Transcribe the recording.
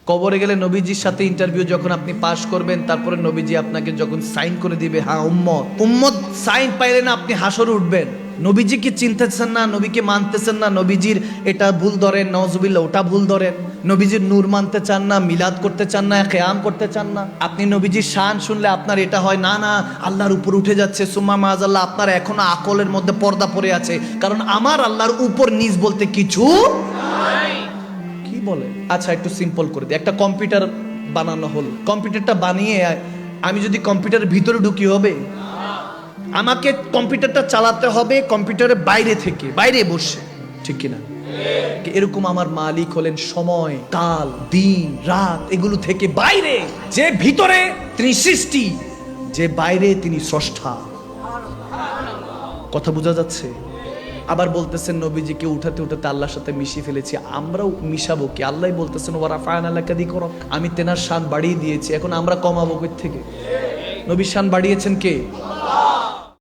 কবরে গেলে নবীজির সাথে ইন্টারভিউ যখন আপনি পাশ করবেন, তারপরে নবীজি আপনাকে যখন সাইন করে দিবে, হ্যাঁ উম্মত, উম্মত সাইন পাইলে না আপনি হাসরে উঠবেন। নবীজিকে চিনতেছেন না, নবীকে মানতেছেন না, নবীজির এটা ভুল ধরেন, নওয়াজুবিল্লাহ ওটা ভুল ধরেন, নবীজির নূর মানতে চান না, মিলাদ করতে চান না, কিয়াম করতে চান না। আপনি নবীজির শান শুনলে আপনার এটা হয়, না না আল্লাহর উপর উঠে যাচ্ছে, সুম্মা মাআযাল্লাহ, আপনার এখনো আকলের মধ্যে পর্দা পড়ে আছে, কারণ আমার আল্লাহর উপর নিচ বলতে কিছু নাই। কি বলে? আচ্ছা একটু সিম্পল করে দিই, একটা কম্পিউটার বানানো হলো, কম্পিউটারটা বানিয়ে আমি যদি কম্পিউটারের ভিতরে ঢুকি হবে? আমাকে কম্পিউটারটা চালাতে হবে কম্পিউটারের বাইরে থেকে, বাইরে বসে, ঠিক কিনা? এরকম আমার মালিক হলেন সময়, কাল, দিন, রাত এগুলো থেকে বাইরে। যে ভিতরে তিনি সৃষ্টি, যে বাইরে তিনি স্রষ্টা। কথা বোঝা যাচ্ছে? আবার বলতেছেন নবীজিকে উঠাতে উঠাতে আল্লাহর সাথে মিশিয়ে ফেলেছি, আমরাও মিশাবো কি? আল্লাহ বলতেছেন ওয়া রাফা'না লাকা যিকরাক, আমি তেনার শান বাড়িয়ে দিয়েছি, এখন আমরা কমাবো কই থেকে? নবীর শান বাড়িয়েছেন কে?